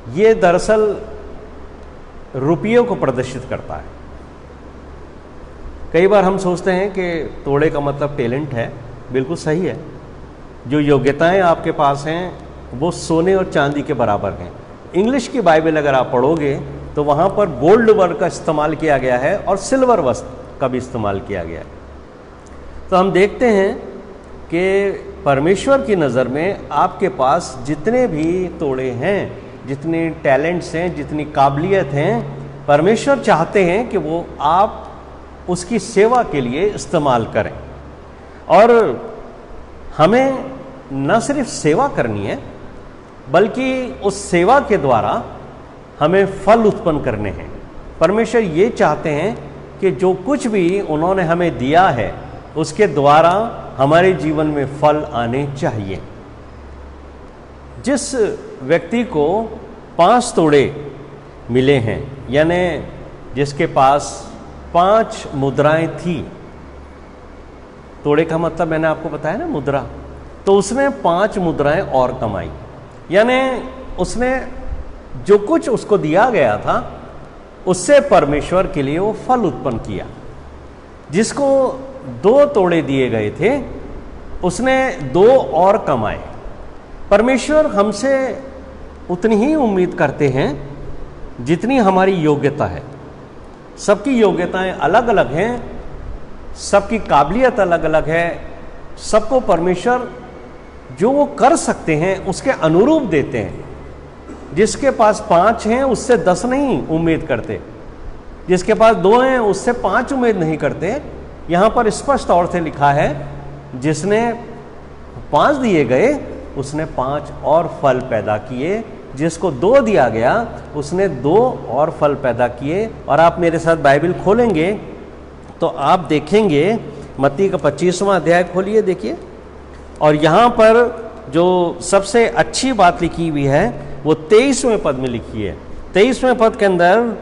ये दरअसल रुपयों को प्रदर्शित करता है। कई बार हम सोचते हैं कि तोड़े का मतलब टैलेंट है। बिल्कुल सही है। जो योग्यताएं आपके पास हैं वो सोने और चांदी के बराबर हैं। इंग्लिश की बाइबल अगर आप पढ़ोगे तो वहाँ पर गोल्ड वर्ड का इस्तेमाल किया गया है और सिल्वर वस्त्र का भी इस्तेमाल किया गया है। तो हम देखते हैं कि परमेश्वर की नज़र में आपके पास जितने भी तोड़े हैं, जितने टैलेंट्स हैं, जितनी काबिलियत हैं, परमेश्वर चाहते हैं कि वो आप उसकी सेवा के लिए इस्तेमाल करें। और हमें न सिर्फ सेवा करनी है बल्कि उस सेवा के द्वारा हमें फल उत्पन्न करने हैं। परमेश्वर ये चाहते हैं कि जो कुछ भी उन्होंने हमें दिया है उसके द्वारा हमारे जीवन में फल आने चाहिए। जिस व्यक्ति को 5 तोड़े मिले हैं, यानी जिसके पास 5 मुद्राएं थी, तोड़े का मतलब मैंने आपको बताया ना मुद्रा, तो उसने 5 मुद्राएं और कमाई। यानी उसने जो कुछ उसको दिया गया था उससे परमेश्वर के लिए वो फल उत्पन्न किया। जिसको 2 तोड़े दिए गए थे उसने 2 और कमाए। परमेश्वर हमसे उतनी ही उम्मीद करते हैं जितनी हमारी योग्यता है। सबकी योग्यताएं अलग अलग हैं, सबकी काबिलियत अलग अलग है। सबको परमेश्वर जो वो कर सकते हैं उसके अनुरूप देते हैं। जिसके पास 5 हैं उससे 10 नहीं उम्मीद करते, जिसके पास 2 हैं उससे 5 उम्मीद नहीं करते। यहाँ पर स्पष्ट तौर से लिखा है जिसने 5 दिए गए उसने 5 और फल पैदा किए, जिसको 2 दिया गया उसने 2 और फल पैदा किए। और आप मेरे साथ बाइबल खोलेंगे तो आप देखेंगे मत्ती का 25वां अध्याय खोलिए, देखिए। और यहाँ पर जो सबसे अच्छी बात लिखी हुई है वो 23वें पद में लिखी है। 23वें पद के अंदर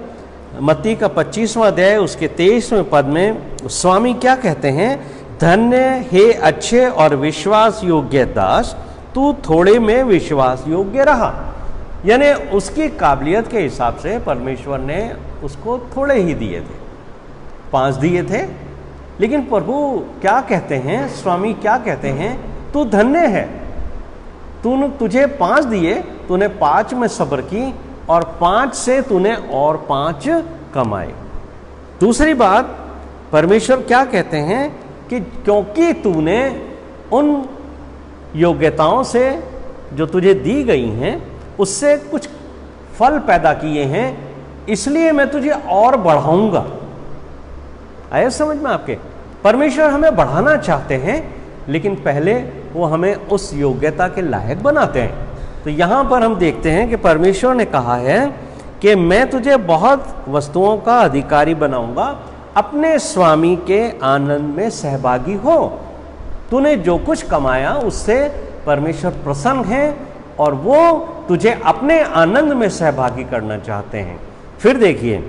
मत्ती का 25वां अध्याय उसके 23वें पद में स्वामी क्या कहते हैं? धन्य हे अच्छे और विश्वास योग्य दास, तू थोड़े में विश्वास योग्य रहा। यानी उसकी काबिलियत के हिसाब से परमेश्वर ने उसको थोड़े ही दिए थे, 5 दिए थे। लेकिन प्रभु क्या कहते हैं, स्वामी क्या कहते हैं? तू धन्य है, तुझे 5 दिए, तूने 5 में सब्र की और 5 से तूने और 5 कमाए। दूसरी बात परमेश्वर क्या कहते हैं कि क्योंकि तूने उन योग्यताओं से जो तुझे दी गई हैं उससे कुछ फल पैदा किए हैं, इसलिए मैं तुझे और बढ़ाऊंगा। आया समझ में आपके? परमेश्वर हमें बढ़ाना चाहते हैं लेकिन पहले वो हमें उस योग्यता के लायक बनाते हैं। तो यहाँ पर हम देखते हैं कि परमेश्वर ने कहा है कि मैं तुझे बहुत वस्तुओं का अधिकारी बनाऊंगा, अपने स्वामी के आनंद में सहभागी हो। तूने जो कुछ कमाया उससे परमेश्वर प्रसन्न है और वो तुझे अपने आनंद में सहभागी करना चाहते हैं। फिर देखिए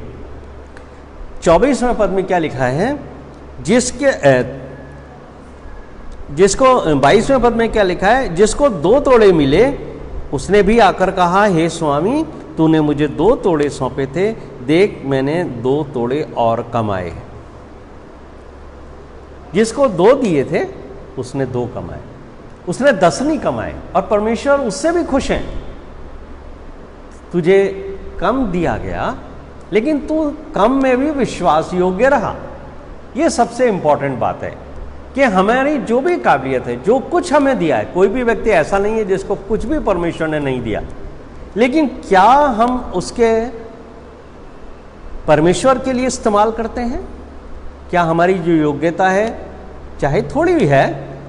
24वें पद में क्या लिखा है, जिसको 22वें पद में क्या लिखा है, जिसको 2 तोड़े मिले उसने भी आकर कहा, हे स्वामी तूने मुझे 2 तोड़े सौंपे थे, देख मैंने 2 तोड़े और कमाए हैं। जिसको 2 दिए थे उसने 2 कमाए, उसने 10 नहीं कमाए और परमेश्वर उससे भी खुश हैं। तुझे कम दिया गया लेकिन तू कम में भी विश्वास योग्य रहा। यह सबसे इंपॉर्टेंट बात है कि हमारी जो भी काबिलियत है, जो कुछ हमें दिया है, कोई भी व्यक्ति ऐसा नहीं है जिसको कुछ भी परमेश्वर ने नहीं दिया, लेकिन क्या हम उसके परमेश्वर के लिए इस्तेमाल करते हैं? क्या हमारी जो योग्यता है चाहे थोड़ी भी है,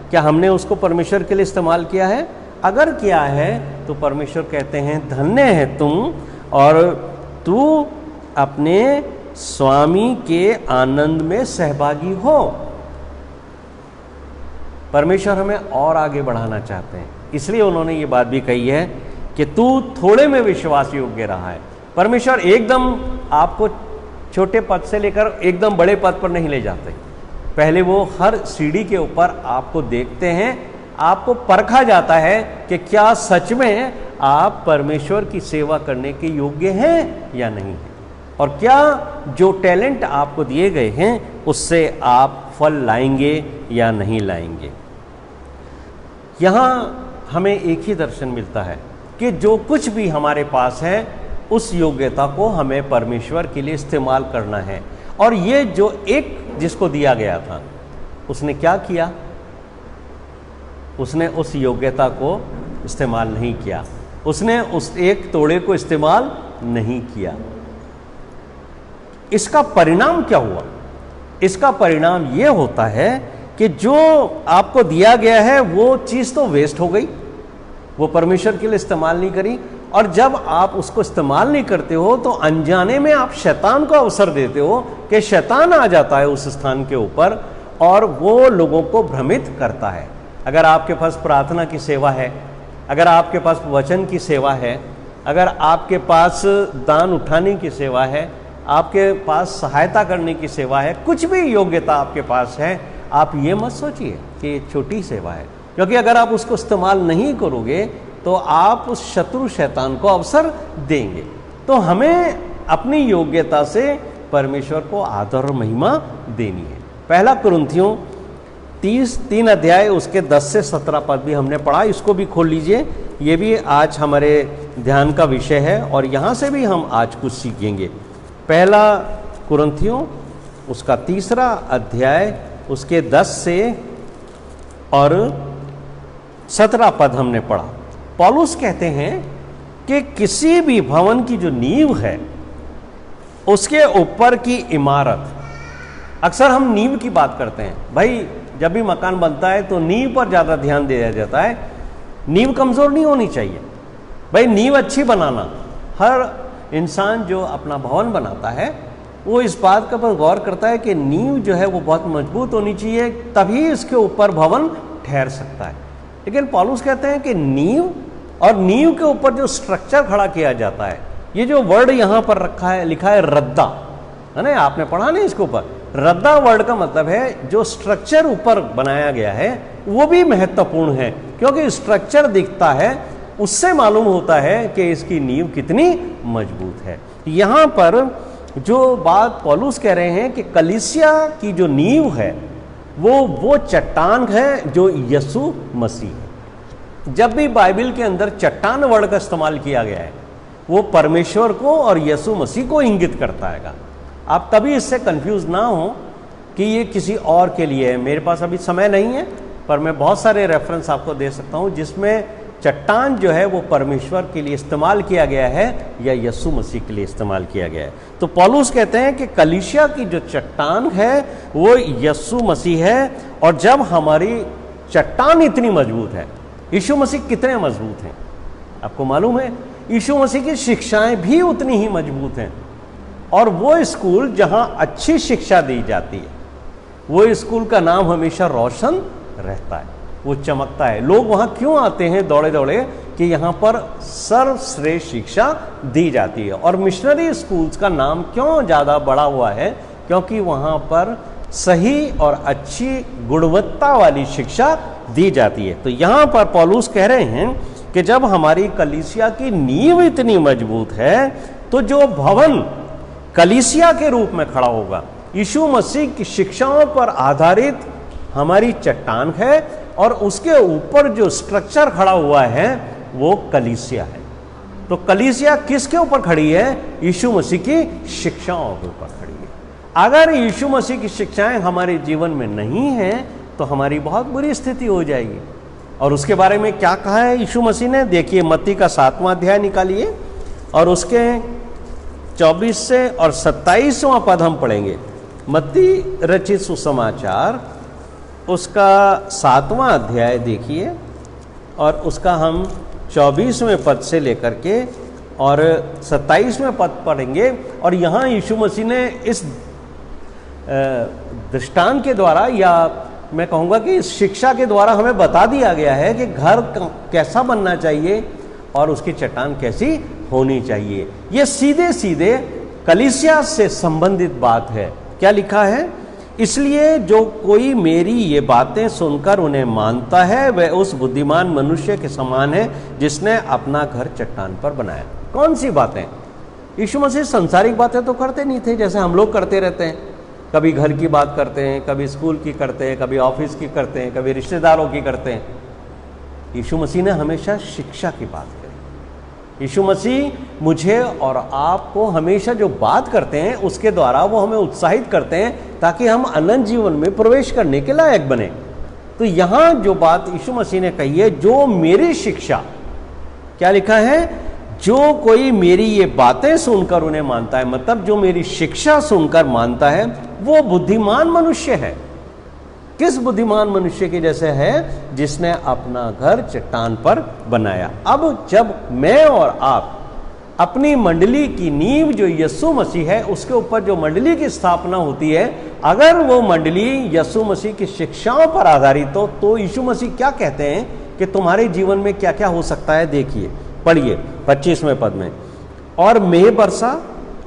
क्या हमने उसको परमेश्वर के लिए इस्तेमाल किया है? अगर किया है तो परमेश्वर कहते हैं धन्य है तुम और तू अपने स्वामी के आनंद में सहभागी हो। परमेश्वर हमें और आगे बढ़ाना चाहते हैं, इसलिए उन्होंने ये बात भी कही है कि तू थोड़े में विश्वास योग्य रहा है। परमेश्वर एकदम आपको छोटे पद से लेकर एकदम बड़े पद पर नहीं ले जाते। पहले वो हर सीढ़ी के ऊपर आपको देखते हैं, आपको परखा जाता है कि क्या सच में आप परमेश्वर की सेवा करने के योग्य हैं या नहीं हैं, और क्या जो टैलेंट आपको दिए गए हैं उससे आप फल लाएंगे या नहीं लाएंगे। यहाँ हमें एक ही दर्शन मिलता है कि जो कुछ भी हमारे पास है उस योग्यता को हमें परमेश्वर के लिए इस्तेमाल करना है। और ये जो एक जिसको दिया गया था उसने क्या किया, उसने उस योग्यता को इस्तेमाल नहीं किया, उसने उस एक तोड़े को इस्तेमाल नहीं किया। इसका परिणाम क्या हुआ? इसका परिणाम यह होता है कि जो आपको दिया गया है वो चीज तो वेस्ट हो गई, वो परमेश्वर के लिए इस्तेमाल नहीं करी, और जब आप उसको इस्तेमाल नहीं करते हो तो अनजाने में आप शैतान को अवसर देते हो कि शैतान आ जाता है उस स्थान के ऊपर और वो लोगों को भ्रमित करता है। अगर आपके पास प्रार्थना की सेवा है, अगर आपके पास वचन की सेवा है, अगर आपके पास दान उठाने की सेवा है, आपके पास सहायता करने की सेवा है, कुछ भी योग्यता आपके पास है, आप ये मत सोचिए कि ये छोटी सेवा है, क्योंकि अगर आप उसको इस्तेमाल नहीं करोगे तो आप उस शत्रु शैतान को अवसर देंगे। तो हमें अपनी योग्यता से परमेश्वर को आदर और महिमा देनी है। पहला कुरिन्थियों 3 अध्याय उसके 10 से 17 पद भी हमने पढ़ा, इसको भी खोल लीजिए। ये भी आज हमारे ध्यान का विषय है और यहाँ से भी हम आज कुछ सीखेंगे। पहला कुरिन्थियों उसका 3 अध्याय उसके 10 से और 17 पद हमने पढ़ा। पौलुस कहते हैं कि किसी भी भवन की जो नींव है उसके ऊपर की इमारत, अक्सर हम नींव की बात करते हैं, भाई जब भी मकान बनता है तो नींव पर ज़्यादा ध्यान दिया जाता है। नींव कमज़ोर नहीं होनी चाहिए, भाई नींव अच्छी बनाना। हर इंसान जो अपना भवन बनाता है वो इस बात का पर गौर करता है कि नींव जो है वो बहुत मजबूत होनी चाहिए, तभी इसके ऊपर भवन ठहर सकता है। लेकिन पौलुस कहते हैं कि नींव और नींव के ऊपर जो स्ट्रक्चर खड़ा किया जाता है, ये जो वर्ड यहाँ पर रखा है, लिखा है रद्दा, है ना, आपने पढ़ा नहीं इसके ऊपर। रद्दा वर्ड का मतलब है जो स्ट्रक्चर ऊपर बनाया गया है वो भी महत्वपूर्ण है, क्योंकि स्ट्रक्चर दिखता है उससे मालूम होता है कि इसकी नींव कितनी मजबूत है। यहाँ पर जो बात पौलुस कह रहे हैं कि कलीसिया की जो नींव है वो चट्टान है जो यीशु मसीह है। जब भी बाइबल के अंदर चट्टान वर्ड का इस्तेमाल किया गया है वो परमेश्वर को और यीशु मसीह को इंगित करता है। आप कभी इससे कंफ्यूज ना हो कि ये किसी और के लिए है। मेरे पास अभी समय नहीं है पर मैं बहुत सारे रेफरेंस आपको दे सकता हूँ जिसमें चट्टान जो है वो परमेश्वर के लिए इस्तेमाल किया गया है या यीशु मसीह के लिए इस्तेमाल किया गया है। तो पौलुस कहते हैं कि कलीसिया की जो चट्टान है वो यीशु मसीह है, और जब हमारी चट्टान इतनी मजबूत है, यीशु मसीह कितने मजबूत हैं आपको मालूम है, यीशु मसीह की शिक्षाएं भी उतनी ही मजबूत हैं। और वो स्कूल जहां अच्छी शिक्षा दी जाती है वो स्कूल का नाम हमेशा रोशन रहता है, वो चमकता है। लोग वहां क्यों आते हैं दौड़े दौड़े कि यहाँ पर सर्वश्रेष्ठ शिक्षा दी जाती है। और मिशनरी स्कूल्स का नाम क्यों ज़्यादा बड़ा हुआ है, क्योंकि वहाँ पर सही और अच्छी गुणवत्ता वाली शिक्षा दी जाती है। तो यहाँ पर पौलुस कह रहे हैं कि जब हमारी कलीसिया की नींव इतनी मजबूत है तो जो भवन कलीसिया के रूप में खड़ा होगा यीशु मसीह की शिक्षाओं पर आधारित हमारी चट्टान है, और उसके ऊपर जो स्ट्रक्चर खड़ा हुआ है वो कलीसिया है। तो कलीसिया किसके ऊपर खड़ी है? यीशु मसीह की शिक्षाओं के ऊपर खड़ी है। अगर यीशु मसीह की शिक्षाएं हमारे जीवन में नहीं हैं तो हमारी बहुत बुरी स्थिति हो जाएगी। और उसके बारे में क्या कहा है यीशु मसीह ने? देखिए मत्ती का 7वां अध्याय निकालिए और उसके 24 से और 27वां पद हम पढ़ेंगे। मत्ती रचित सुसमाचार उसका 7वां अध्याय देखिए और उसका हम 24वें पद से लेकर के और 27वें पद पढ़ेंगे। और यहाँ यीशु मसीह ने इस दृष्टांत के द्वारा, या मैं कहूँगा कि इस शिक्षा के द्वारा हमें बता दिया गया है कि घर कैसा बनना चाहिए और उसकी चट्टान कैसी होनी चाहिए। ये सीधे सीधे कलीसिया से संबंधित बात है। क्या लिखा है? इसलिए जो कोई मेरी ये बातें सुनकर उन्हें मानता है वह उस बुद्धिमान मनुष्य के समान है जिसने अपना घर चट्टान पर बनाया। कौन सी बातें? यीशु मसीह संसारिक बातें तो करते नहीं थे जैसे हम लोग करते रहते हैं। कभी घर की बात करते हैं, कभी स्कूल की करते हैं, कभी ऑफिस की करते हैं, कभी रिश्तेदारों की करते हैं। यीशु मसीह ने हमेशा शिक्षा की बात करी। यीशु मसीह मुझे और आपको हमेशा जो बात करते हैं उसके द्वारा वो हमें उत्साहित करते हैं ताकि हम अनंत जीवन में प्रवेश करने के लायक बने। तो यहाँ जो बात यीशु मसीह ने कही है, जो मेरी शिक्षा, क्या लिखा है? जो कोई मेरी ये बातें सुनकर उन्हें मानता है, मतलब जो मेरी शिक्षा सुनकर मानता है वो बुद्धिमान मनुष्य है। किस बुद्धिमान मनुष्य के जैसे है? जिसने अपना घर चट्टान पर बनाया। अब जब मैं और आप अपनी मंडली की नींव जो यीशु मसीह है उसके ऊपर जो मंडली की स्थापना होती है, अगर वो मंडली यीशु मसीह की शिक्षाओं पर आधारित हो तो यीशु मसीह क्या कहते हैं कि तुम्हारे जीवन में क्या क्या हो सकता है। देखिए, पढ़िए 25वें पद में, और मेघ बरसा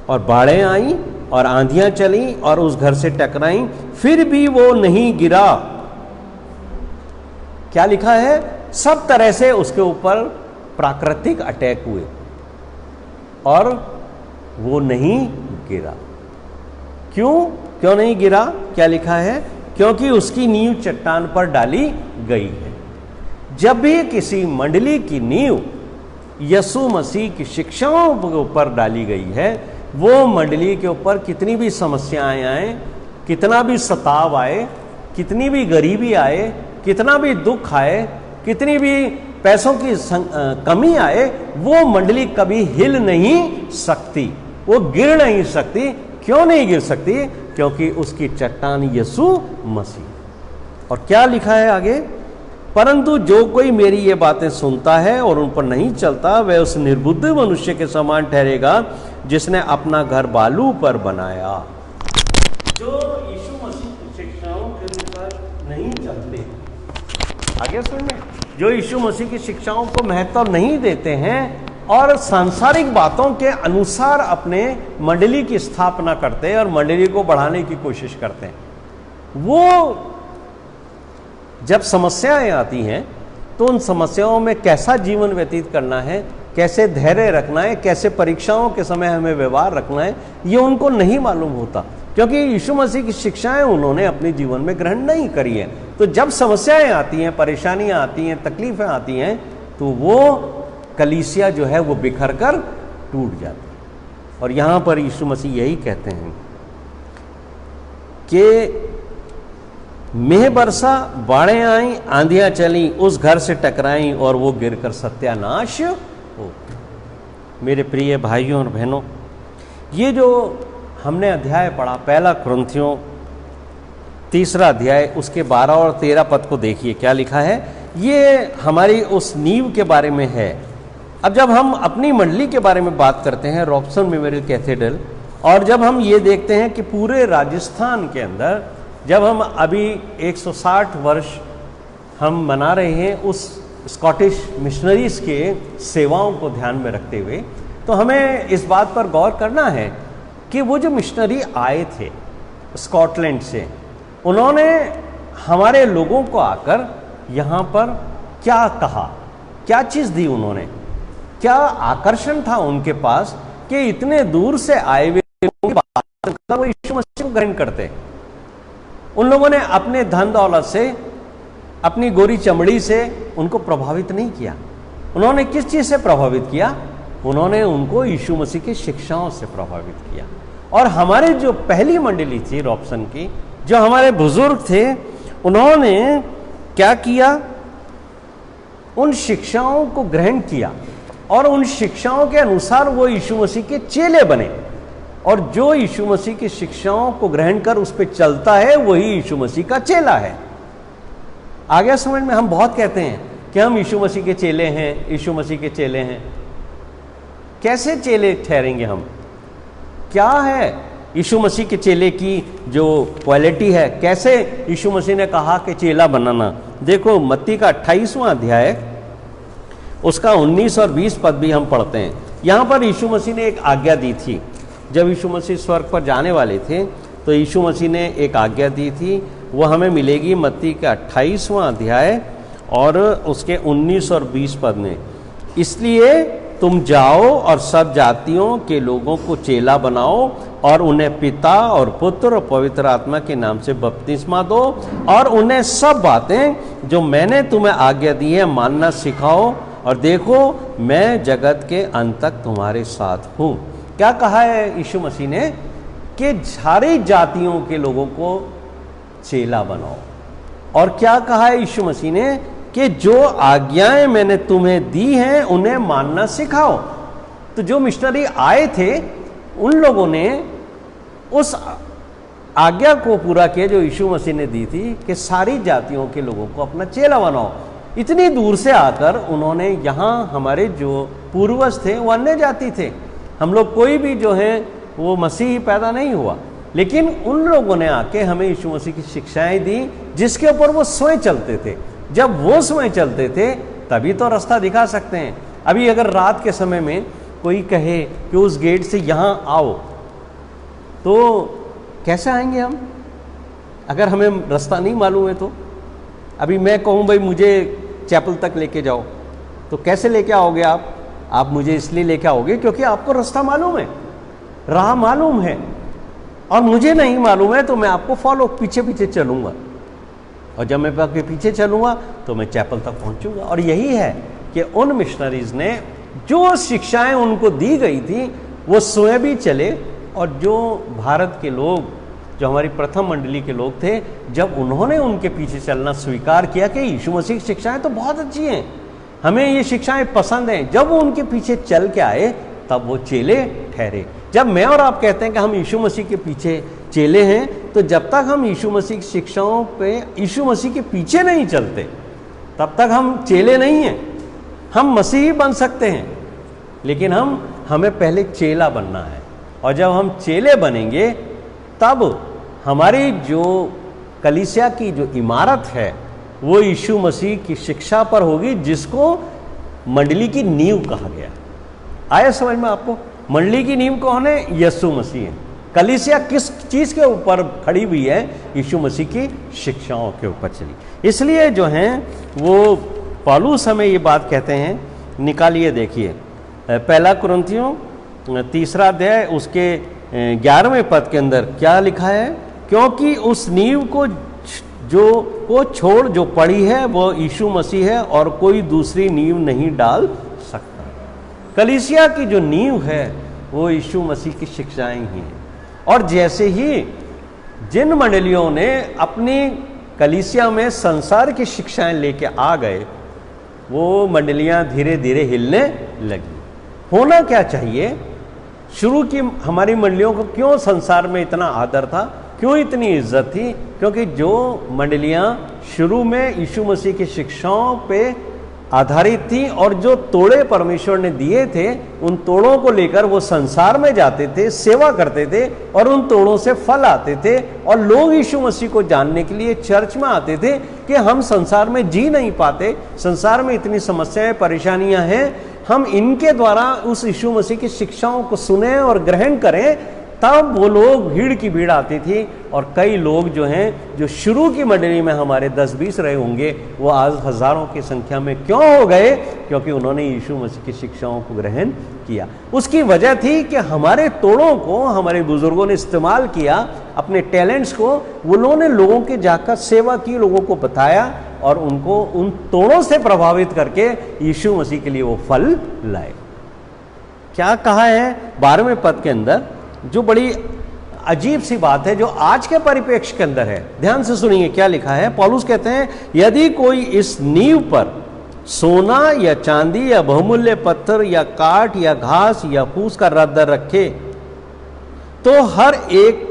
और बाढ़ें आई और आंधियां चली और उस घर से टकराई, फिर भी वो नहीं गिरा। क्या लिखा है? सब तरह से उसके ऊपर प्राकृतिक अटैक हुए और वो नहीं गिरा। क्यों नहीं गिरा? क्या लिखा है? क्योंकि उसकी नींव चट्टान पर डाली गई है। जब भी किसी मंडली की नींव यीशु मसीह की शिक्षाओं के ऊपर डाली गई है, वो मंडली के ऊपर कितनी भी समस्याएं आए, कितना भी सताव आए, कितनी भी गरीबी आए, कितना भी दुख आए, कितनी भी पैसों की कमी आए, वो मंडली कभी हिल नहीं सकती, वो गिर नहीं सकती। क्यों नहीं गिर सकती? क्योंकि उसकी चट्टान यीशु मसीह। और क्या लिखा है आगे? परंतु जो कोई मेरी ये बातें सुनता है और उन पर नहीं चलता वह उस निर्बुद्ध मनुष्य के समान ठहरेगा जिसने अपना घर बालू पर बनाया। जो यीशु मसीह की शिक्षाओं के अनुसार नहीं चलते, आगे सुनिए, जो यीशु मसीह की शिक्षाओं को महत्व नहीं देते हैं और सांसारिक बातों के अनुसार अपने मंडली की स्थापना करते हैं और मंडली को बढ़ाने की कोशिश करते हैं, वो जब समस्याएं आती हैं तो उन समस्याओं में कैसा जीवन व्यतीत करना है, कैसे धैर्य रखना है, कैसे परीक्षाओं के समय हमें व्यवहार रखना है, ये उनको नहीं मालूम होता, क्योंकि यीशु मसीह की शिक्षाएं उन्होंने अपने जीवन में ग्रहण नहीं करी है। तो जब समस्याएं आती हैं, परेशानियां आती हैं, तकलीफें आती हैं, तो वो कलीसिया जो है वो बिखर कर टूट जाती है। और यहां पर यीशु मसीह यही कहते हैं कि मेघ बरसा, बाढ़ें आई, आंधियां चली, उस घर से टकराई और वो गिरकर सत्यानाश हो। मेरे प्रिय भाइयों और बहनों, ये जो हमने अध्याय पढ़ा, पहला कुरिन्थियों 3 अध्याय, उसके 12 और 13 पद को देखिए, क्या लिखा है। ये हमारी उस नींव के बारे में है। अब जब हम अपनी मंडली के बारे में बात करते हैं, रॉबसन मेमोरियल कैथेड्रल, और जब हम ये देखते हैं कि पूरे राजस्थान के अंदर जब हम अभी 160 वर्ष हम मना रहे हैं उस स्कॉटिश मिशनरीज के सेवाओं को ध्यान में रखते हुए, तो हमें इस बात पर गौर करना है कि वो जो मिशनरी आए थे स्कॉटलैंड से, उन्होंने हमारे लोगों को आकर यहाँ पर क्या कहा, क्या चीज़ दी उन्होंने, क्या आकर्षण था उनके पास कि इतने दूर से आए हुए वो यीशु मसीह को ग्रहण करते। उन लोगों ने अपने धन दौलत से, अपनी गोरी चमड़ी से उनको प्रभावित नहीं किया। उन्होंने किस चीज़ से प्रभावित किया? उन्होंने उनको यीशु मसीह की शिक्षाओं से प्रभावित किया। और हमारे जो पहली मंडली थी रॉबसन की, जो हमारे बुजुर्ग थे, उन्होंने क्या किया? उन शिक्षाओं को ग्रहण किया और उन शिक्षाओं के अनुसार वो यीशु मसीह के चेले बने। और जो यीशु मसीह की शिक्षाओं को ग्रहण कर उस पर चलता है वही यीशु मसीह का चेला है। आगे समझ में, हम बहुत कहते हैं कि हम यीशु मसीह के चेले हैं, यीशु मसीह के चेले हैं। कैसे चेले ठहरेंगे हम? क्या है यीशु मसीह के चेले की जो क्वालिटी है? कैसे यीशु मसीह ने कहा कि चेला बनाना? देखो मत्ती का 28वां अध्याय, उसका 19 और 20 पद भी हम पढ़ते हैं। यहां पर यीशु मसीह ने एक आज्ञा दी थी। जब यीशु मसीह स्वर्ग पर जाने वाले थे तो यीशु मसीह ने एक आज्ञा दी थी, वो हमें मिलेगी मत्ती का 28वां अध्याय और उसके 19 और 20 पद में। इसलिए तुम जाओ और सब जातियों के लोगों को चेला बनाओ और उन्हें पिता और पुत्र और पवित्र आत्मा के नाम से बपतिस्मा दो और उन्हें सब बातें जो मैंने तुम्हें आज्ञा दी है मानना सिखाओ, और देखो मैं जगत के अंत तक तुम्हारे साथ हूँ। क्या कहा है यीशु मसीह ने कि सारी जातियों के लोगों को चेला बनाओ, और क्या कहा है यीशु मसीह ने कि जो आज्ञाएं मैंने तुम्हें दी हैं उन्हें मानना सिखाओ। तो जो मिशनरी आए थे उन लोगों ने उस आज्ञा को पूरा किया जो यीशु मसीह ने दी थी कि सारी जातियों के लोगों को अपना चेला बनाओ। इतनी दूर से आकर उन्होंने यहाँ हमारे जो पूर्वज थे वो अन्य जाति थे, हम लोग कोई भी जो है वो मसीही पैदा नहीं हुआ, लेकिन उन लोगों ने आके हमें यीशु मसीह की शिक्षाएं दी जिसके ऊपर वो स्वयं चलते थे। जब वो स्वयं चलते थे तभी तो रास्ता दिखा सकते हैं। अभी अगर रात के समय में कोई कहे कि उस गेट से यहाँ आओ, तो कैसे आएंगे हम अगर हमें रास्ता नहीं मालूम है? तो अभी मैं कहूँ भाई मुझे चैपल तक लेके जाओ, तो कैसे लेके आओगे आप मुझे इसलिए लेके आओगे क्योंकि आपको रास्ता मालूम है, राह मालूम है, और मुझे नहीं मालूम है तो मैं आपको फॉलो पीछे पीछे चलूँगा, और जब मैं आपके पीछे चलूँगा तो मैं चैपल तक पहुँचूँगा। और यही है कि उन मिशनरीज ने जो शिक्षाएं उनको दी गई थी वो स्वयं भी चले, और जो भारत के लोग, जो हमारी प्रथम मंडली के लोग थे, जब उन्होंने उनके पीछे चलना स्वीकार किया कि यीशु मसीह की शिक्षाएं तो बहुत अच्छी हैं, हमें ये शिक्षाएं पसंद हैं, जब वो उनके पीछे चल के आए तब वो चेले ठहरे। जब मैं और आप कहते हैं कि हम यीशु मसीह के पीछे चेले हैं, तो जब तक हम यीशु मसीह की शिक्षाओं पे यीशु मसीह के पीछे नहीं चलते तब तक हम चेले नहीं हैं। हम मसीही बन सकते हैं, लेकिन हमें पहले चेला बनना है, और जब हम चेले बनेंगे तब हमारी जो कलीसिया की जो इमारत है वो यीशु मसीह की शिक्षा पर होगी, जिसको मंडली की नींव कहा गया। आया समझ में आपको? मंडली की नींव कौन है? यीशु मसीह है। कलीसिया किस चीज के ऊपर खड़ी हुई है? यीशु मसीह की शिक्षाओं के ऊपर चली। इसलिए जो हैं वो पौलुस हमें ये बात कहते हैं, निकालिए देखिए, पहला कुरिन्थियों 3 अध्याय उसके 11वें पद के अंदर क्या लिखा है? क्योंकि उस नींव को छोड़ जो पड़ी है वो यीशु मसीह है, और कोई दूसरी नींव नहीं डाल सकता। कलीसिया की जो नींव है वो यीशु मसीह की शिक्षाएं ही हैं। और जैसे ही जिन मंडलियों ने अपनी कलीसिया में संसार की शिक्षाएं लेके आ गए, वो मंडलियां धीरे धीरे हिलने लगी। होना क्या चाहिए? शुरू की हमारी मंडलियों को क्यों संसार में इतना आदर था, क्यों इतनी इज्जत थी? क्योंकि जो मंडलियां शुरू में यीशु मसीह की शिक्षाओं पे आधारित थी, और जो तोड़े परमेश्वर ने दिए थे उन तोड़ों को लेकर वो संसार में जाते थे, सेवा करते थे, और उन तोड़ों से फल आते थे, और लोग यीशु मसीह को जानने के लिए चर्च में आते थे कि हम संसार में जी नहीं पाते, संसार में इतनी समस्याएं परेशानियां हैं, हम इनके द्वारा उस यीशु मसीह की शिक्षाओं को सुने और ग्रहण करें। तब वो लोग भीड़ की भीड़ आती थी, और कई लोग जो हैं, जो शुरू की मंडली में हमारे 10-20 रहे होंगे, वो आज हजारों की संख्या में क्यों हो गए? क्योंकि उन्होंने यीशु मसीह की शिक्षाओं को ग्रहण किया। उसकी वजह थी कि हमारे तोड़ों को हमारे बुजुर्गों ने इस्तेमाल किया, अपने टैलेंट्स को उन्होंने लोगों के जाकर सेवा की, लोगों को बताया, और उनको उन तोड़ों से प्रभावित करके यीशु मसीह के लिए वो फल लाए। क्या कहा है 12वें पद के अंदर, जो बड़ी अजीब सी बात है, जो आज के परिप्रेक्ष्य के अंदर है। ध्यान से सुनिए क्या लिखा है। पौलुस कहते हैं, यदि कोई इस नींव पर सोना या चांदी या बहुमूल्य पत्थर या काठ या घास या फूस का रद्द रखे, तो हर एक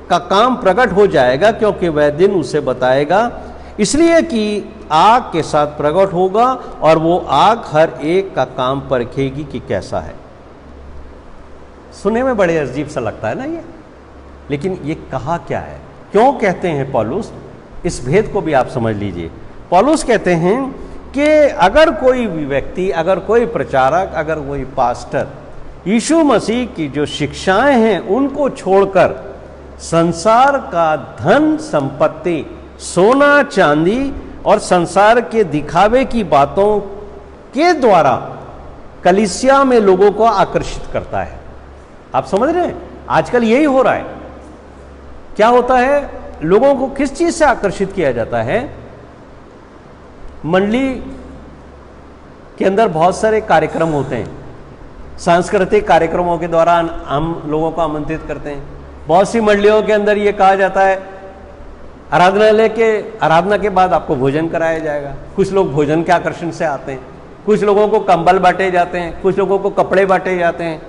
का काम प्रकट हो जाएगा, क्योंकि वह दिन उसे बताएगा, इसलिए कि आग के साथ प्रकट होगा, और वो आग हर एक का काम परखेगी कि कैसा है। सुनने में बड़े अजीब सा लगता है ना ये, लेकिन ये कहा क्या है, क्यों कहते हैं पौलुस? इस भेद को भी आप समझ लीजिए। पौलुस कहते हैं कि अगर कोई व्यक्ति, अगर कोई प्रचारक, अगर कोई पास्टर यीशु मसीह की जो शिक्षाएं हैं उनको छोड़कर संसार का धन संपत्ति, सोना चांदी और संसार के दिखावे की बातों के द्वारा कलीसिया में लोगों को आकर्षित करता है। आप समझ रहे हैं, आजकल यही हो रहा है। क्या होता है, लोगों को किस चीज से आकर्षित किया जाता है? मंडली के अंदर बहुत सारे कार्यक्रम होते हैं, सांस्कृतिक कार्यक्रमों के दौरान हम लोगों को आमंत्रित करते हैं। बहुत सी मंडलियों के अंदर ये कहा जाता है आराधना के बाद आपको भोजन कराया जाएगा। कुछ लोग भोजन के आकर्षण से आते हैं, कुछ लोगों को कंबल बांटे जाते हैं, कुछ लोगों को कपड़े बांटे जाते हैं,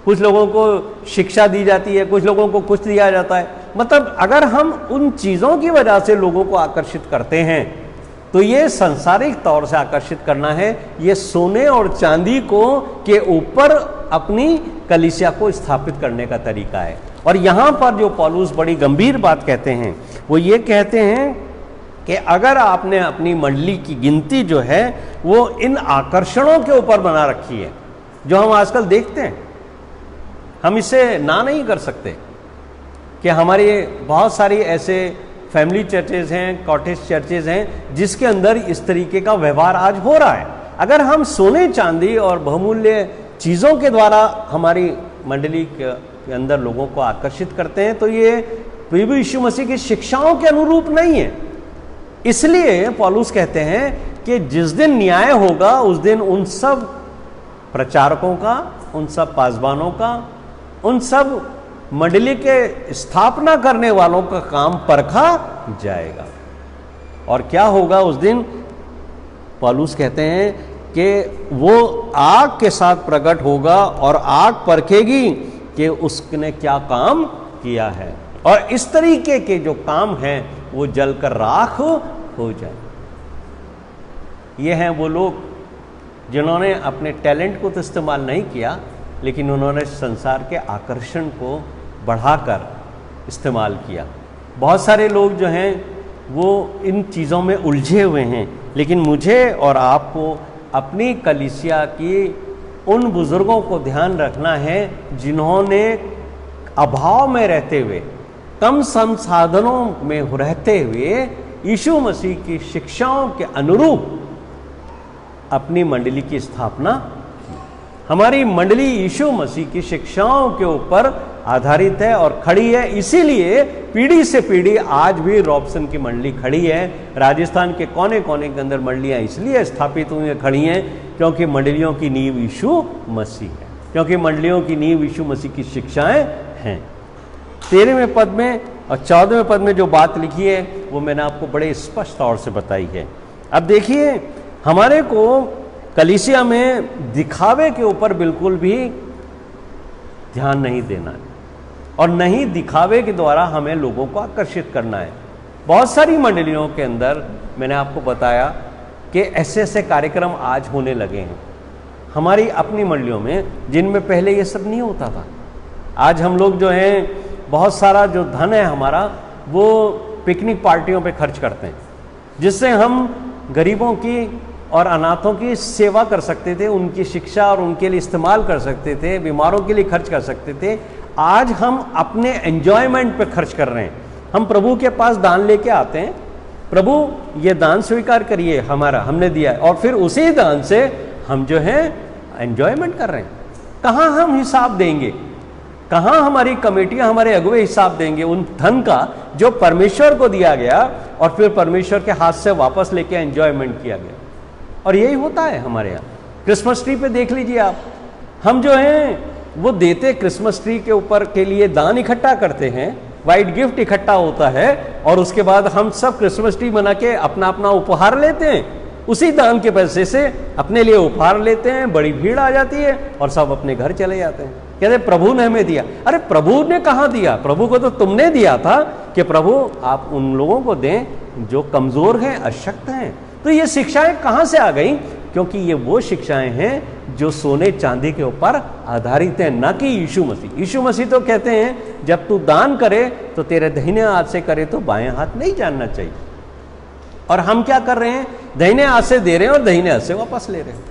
कुछ लोगों को शिक्षा दी जाती है, कुछ लोगों को कुछ दिया जाता है। मतलब अगर हम उन चीज़ों की वजह से लोगों को आकर्षित करते हैं तो ये सांसारिक तौर से आकर्षित करना है। ये सोने और चांदी को के ऊपर अपनी कलीसिया को स्थापित करने का तरीका है। और यहाँ पर जो पौलुस बड़ी गंभीर बात कहते हैं वो ये कहते हैं कि अगर आपने अपनी मंडली की गिनती जो है वो इन आकर्षणों के ऊपर बना रखी है जो हम आजकल देखते हैं, हम इसे ना नहीं कर सकते कि हमारे बहुत सारी ऐसे फैमिली चर्चेज हैं, कॉटेज चर्चेज हैं जिसके अंदर इस तरीके का व्यवहार आज हो रहा है। अगर हम सोने चांदी और बहुमूल्य चीज़ों के द्वारा हमारी मंडली के अंदर लोगों को आकर्षित करते हैं तो ये प्रभु यीशु मसीह की शिक्षाओं के अनुरूप नहीं है। इसलिए पौलुस कहते हैं कि जिस दिन न्याय होगा उस दिन उन सब प्रचारकों का, उन सब पासबानों का, उन सब मंडली के स्थापना करने वालों का काम परखा जाएगा। और क्या होगा उस दिन? पौलुस कहते हैं कि वो आग के साथ प्रकट होगा और आग परखेगी कि उसने क्या काम किया है, और इस तरीके के जो काम हैं वो जलकर राख हो जाए। ये हैं वो लोग जिन्होंने अपने टैलेंट को तो इस्तेमाल नहीं किया, लेकिन उन्होंने संसार के आकर्षण को बढ़ाकर इस्तेमाल किया। बहुत सारे लोग जो हैं वो इन चीज़ों में उलझे हुए हैं, लेकिन मुझे और आपको अपनी कलीसिया की उन बुज़ुर्गों को ध्यान रखना है जिन्होंने अभाव में रहते हुए, कम संसाधनों में रहते हुए यीशु मसीह की शिक्षाओं के अनुरूप अपनी मंडली की स्थापना की। हमारी मंडली यीशु मसीह की शिक्षाओं के ऊपर आधारित है और खड़ी है। इसीलिए पीढ़ी से पीढ़ी आज भी रॉबसन की मंडली खड़ी है। राजस्थान के कोने कोने के अंदर मंडलियां इसलिए स्थापित हुई खड़ी हैं क्योंकि मंडलियों की नींव यीशु मसीह है, क्योंकि मंडलियों की नींव यीशु मसीह की शिक्षाएं हैं। 13वें पद में और 14वें पद में जो बात लिखी है वो मैंने आपको बड़े स्पष्ट तौर से बताई है। अब देखिए, हमारे को कलीसिया में दिखावे के ऊपर बिल्कुल भी ध्यान नहीं देना है और नहीं दिखावे के द्वारा हमें लोगों को आकर्षित करना है। बहुत सारी मंडलियों के अंदर मैंने आपको बताया कि ऐसे ऐसे कार्यक्रम आज होने लगे हैं हमारी अपनी मंडलियों में, जिनमें पहले ये सब नहीं होता था। आज हम लोग जो हैं बहुत सारा जो धन है हमारा वो पिकनिक पार्टियों पे खर्च करते हैं, जिससे हम गरीबों की और अनाथों की सेवा कर सकते थे, उनकी शिक्षा और उनके लिए इस्तेमाल कर सकते थे, बीमारों के लिए खर्च कर सकते थे। आज हम अपने एंजॉयमेंट पे खर्च कर रहे हैं। हम प्रभु के पास दान लेके आते हैं, प्रभु ये दान स्वीकार करिए, हमारा हमने दिया है, और फिर उसी दान से हम जो है एंजॉयमेंट कर रहे हैं। कहाँ हम हिसाब देंगे? कहाँ हमारी कमेटियां, हमारे अगुवे हिसाब देंगे उन धन का जो परमेश्वर को दिया गया और फिर परमेश्वर के हाथ से वापस लेके एंजॉयमेंट किया गया? और यही होता है हमारे यहाँ। क्रिसमस ट्री पे देख लीजिए आप, हम जो हैं वो देते क्रिसमस ट्री के ऊपर के लिए दान इकट्ठा करते हैं, वाइट गिफ्ट इकट्ठा होता है, और उसके बाद हम सब क्रिसमस ट्री बना के अपना अपना उपहार लेते हैं। उसी दान के पैसे से अपने लिए उपहार लेते हैं, बड़ी भीड़ आ जाती है और सब अपने घर चले जाते हैं। कहते प्रभु ने हमें दिया। अरे प्रभु ने कहाँ दिया? प्रभु को तो तुमने दिया था कि प्रभु आप उन लोगों को दें जो कमजोर हैं, अशक्त हैं। तो ये शिक्षाएं कहाँ से आ गई? क्योंकि ये वो शिक्षाएं हैं जो सोने चांदी के ऊपर आधारित हैं, ना कि यीशु मसीह। यीशु मसीह तो कहते हैं जब तू दान करे तो तेरे दाहिने हाथ से करे तो बाएं हाथ नहीं जानना चाहिए। और हम क्या कर रहे हैं? दाहिने हाथ से दे रहे हैं और दाहिने हाथ से वापस ले रहे हैं।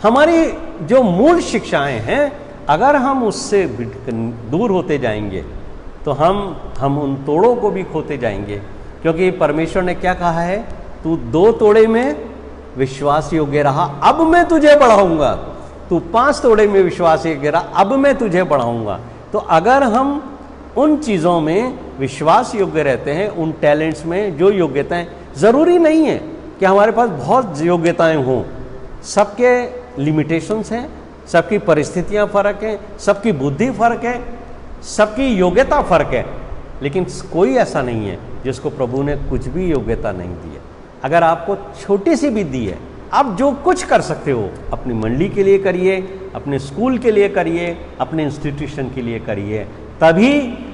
हमारी जो मूल शिक्षाएं हैं, अगर हम उससे दूर होते जाएंगे तो हम उन तोड़ों को भी खोते जाएंगे, क्योंकि परमेश्वर ने क्या कहा है, तू 2 तोड़े में विश्वास योग्य रहा, अब मैं तुझे बढ़ाऊंगा। तू 5 तोड़े में विश्वास योग्य रहा, अब मैं तुझे बढ़ाऊंगा। तो अगर हम उन चीज़ों में विश्वास योग्य रहते हैं, उन टैलेंट्स में जो योग्यताएं, ज़रूरी नहीं है कि हमारे पास बहुत योग्यताएं हों। सबके लिमिटेशंस हैं, सबकी परिस्थितियां फ़र्क हैं, सबकी बुद्धि फ़र्क है, सबकी योग्यता फ़र्क है, लेकिन कोई ऐसा नहीं है जिसको प्रभु ने कुछ भी योग्यता नहीं दी है। अगर आपको छोटी सी भी दी है, आप जो कुछ कर सकते हो अपनी मंडली के लिए करिए, अपने स्कूल के लिए करिए, अपने इंस्टीट्यूशन के लिए करिए, तभी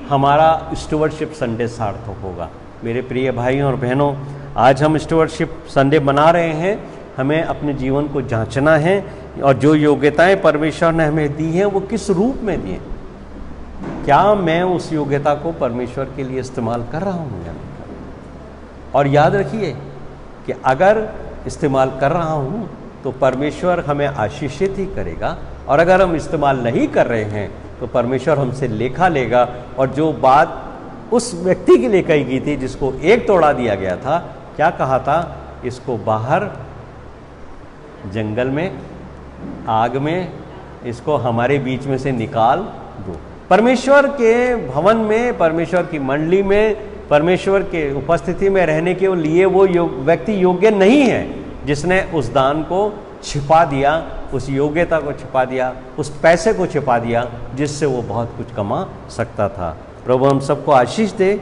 हमारा स्टुवर्डशिप संडे सार्थक होगा। मेरे प्रिय भाइयों और बहनों, आज हम स्टुवर्डशिप संडे मना रहे हैं। हमें अपने जीवन को जांचना है और जो योग्यताएं परमेश्वर ने हमें दी हैं वो किस रूप में दी हैं। क्या मैं उस योग्यता को परमेश्वर के लिए इस्तेमाल कर रहा हूँ या नहीं कर रहा हूँ? और याद रखिए कि अगर इस्तेमाल कर रहा हूँ तो परमेश्वर हमें आशीषित ही करेगा, और अगर हम इस्तेमाल नहीं कर रहे हैं तो परमेश्वर हमसे लेखा लेगा। और जो बात उस व्यक्ति के लिए कही गई थी जिसको 1 तोड़ा दिया गया था, क्या कहा था, इसको बाहर जंगल में, आग में, इसको हमारे बीच में से निकाल दो। परमेश्वर के भवन में, परमेश्वर की मंडली में, परमेश्वर के उपस्थिति में रहने के लिए वो व्यक्ति योग्य नहीं है जिसने उस दान को छिपा दिया, उस योग्यता को छिपा दिया, उस पैसे को छिपा दिया जिससे वो बहुत कुछ कमा सकता था। प्रभु हम सबको आशीष दे।